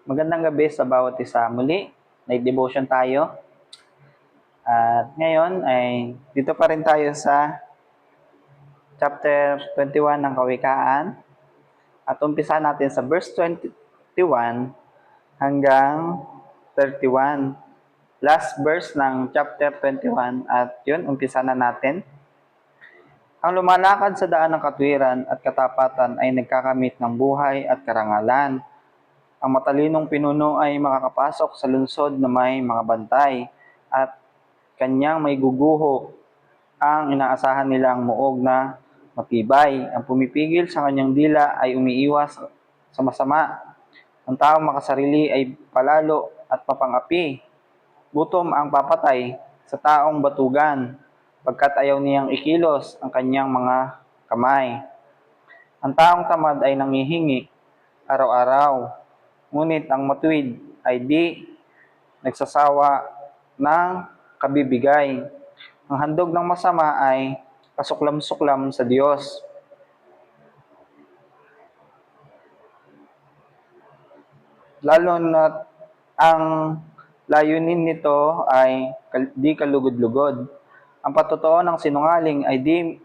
Magandang gabi sa bawat isa. Muli, night devotion tayo. At ngayon ay dito pa rin tayo sa chapter 21 ng Kawikaan. At umpisa natin sa verse 21 hanggang 31. Last verse ng chapter 21 at yun, umpisa na natin. Ang lumalakad sa daan ng katwiran at katapatan ay nagkakamit ng buhay at karangalan. Ang matalinong pinuno ay makakapasok sa lungsod na may mga bantay at kanyang may guguho ang inaasahan nilang muog na matibay. Ang pumipigil sa kanyang dila ay umiiwas sa masama. Ang taong makasarili ay palalo at papangapi. Gutom ang papatay sa taong batugan, pagkat ayaw niyang ikilos ang kanyang mga kamay. Ang taong tamad ay nangihingi araw-araw, ngunit ang matuwid ay di nagsasawa ng kabibigay. Ang handog ng masama ay kasuklam-suklam sa Diyos. Lalo na ang layunin nito ay di kalugod-lugod. Ang patotoo ng sinungaling ay di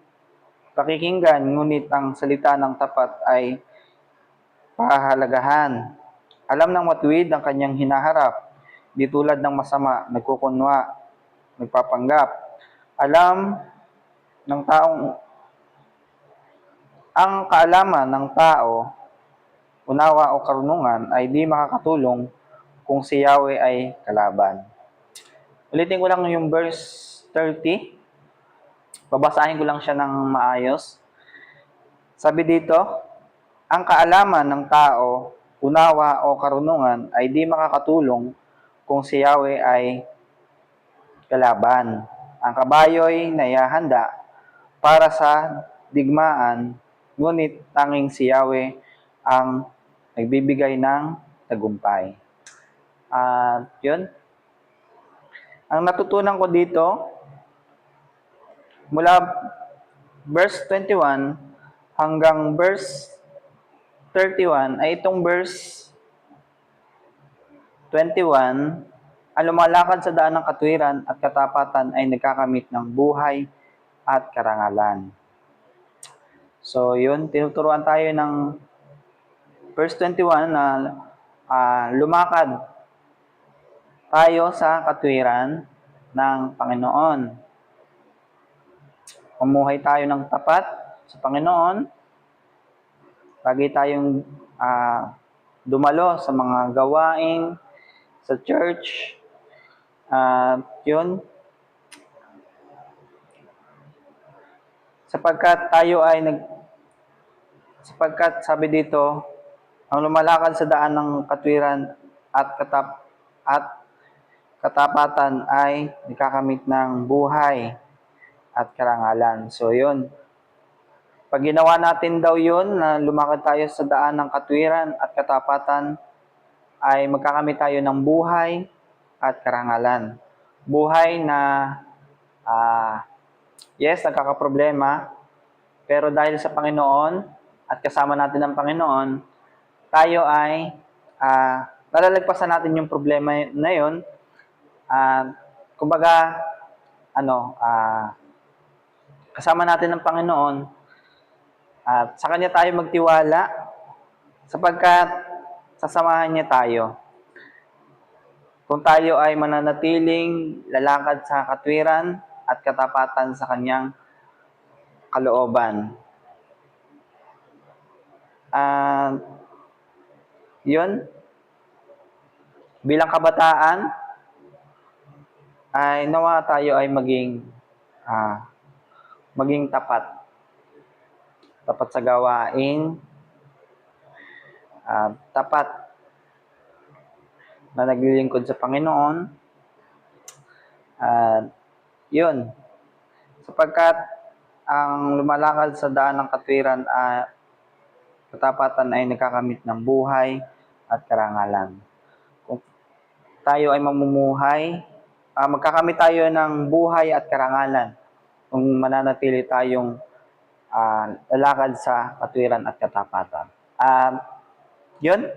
pakikinggan, ngunit ang salita ng tapat ay pahahalagahan. Alam ng matuwid ang kanyang hinaharap, di tulad ng masama, nagkukunwa, nagpapanggap. Alam ng taong ang kaalaman ng tao, unawa o karunungan ay di makakatulong kung si Yahweh ay kalaban. Ulitin ko lang yung verse 30. Babasahin ko lang siya ng maayos. Sabi dito, ang kaalaman ng tao, unawa o karunungan ay di makakatulong kung si Yahweh ay kalaban. Ang kabayo'y naihahanda para sa digmaan, ngunit tanging si Yahweh ang nagbibigay ng tagumpay. Yun. Ang natutunan ko dito, mula verse 21 hanggang verse 31, ay itong verse 21, ang lumalakad sa daan ng katwiran at katapatan ay nagkakamit ng buhay at karangalan. So yun, tinuturuan tayo ng verse 21 na lumakad tayo sa katwiran ng Panginoon. Mamuhay tayo ng tapat sa Panginoon. Lagi tayong dumalo sa mga gawain sa church. Yun. Sapagkat sabi dito, ang lumalakad sa daan ng katwiran at katapatan ay nakakamit ng buhay at karangalan. So yun. Pag ginawa natin daw yun, na lumakad tayo sa daan ng katwiran at katapatan, ay magkakamit tayo ng buhay at karangalan. Buhay na, yes, nagkakaproblema, pero dahil sa Panginoon at kasama natin ang Panginoon, tayo ay nalalagpasan natin yung problema na yun. Kumbaga, kasama natin ang Panginoon at sa Kanya tayo magtiwala sapagkat sasamahan niya tayo. Kung tayo ay mananatiling lalakad sa katwiran at katapatan sa Kanyang kalooban. Yun, bilang kabataan, ay nawa tayo ay maging tapat. Tapat sa gawain, tapat na naglilingkod sa Panginoon. Yun, sapagkat ang lumalakad sa daan ng katwiran at katapatan ay nagkakamit ng buhay at karangalan. Kung tayo ay mamumuhay, magkakamit tayo ng buhay at karangalan kung mananatili tayong lalakad sa katwiran at katapatan. Yun,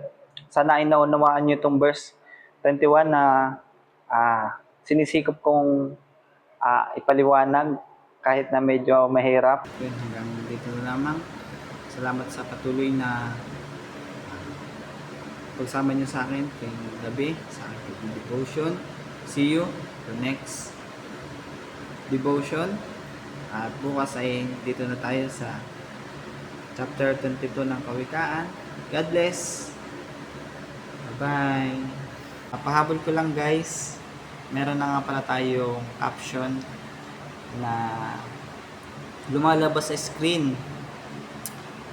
Sana ay naunawaan nyo itong verse 21 na sinisikap kong ipaliwanag kahit na medyo mahirap. Yun, hanggang dito na lamang. Salamat sa patuloy na pagsama nyo sa akin kayong gabi, sa aking devotion. See you for next devotion. At bukas ay dito na tayo sa chapter 22 ng Kawikaan. God bless. Bye-bye. Pahabol ko lang guys. Meron na nga pala tayong caption na lumalabas sa screen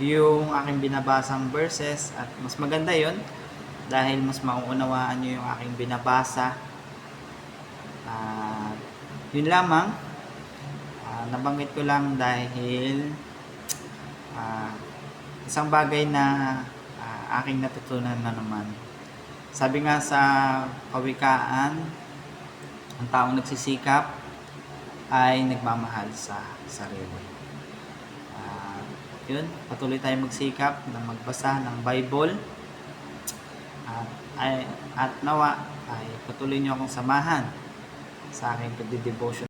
yung aking binabasang verses, at mas maganda yon dahil mas mauunawaan nyo yung aking binabasa. Yun lamang. Nabanggit ko lang dahil isang bagay na aking natutunan na naman. Sabi nga sa Kawikaan, ang taong nagsisikap ay nagmamahal sa sarili. Yun, patuloy tayong magsikap na magbasa ng Bible, at nawa ay patuloy nyo akong samahan sa aking pagdidevotion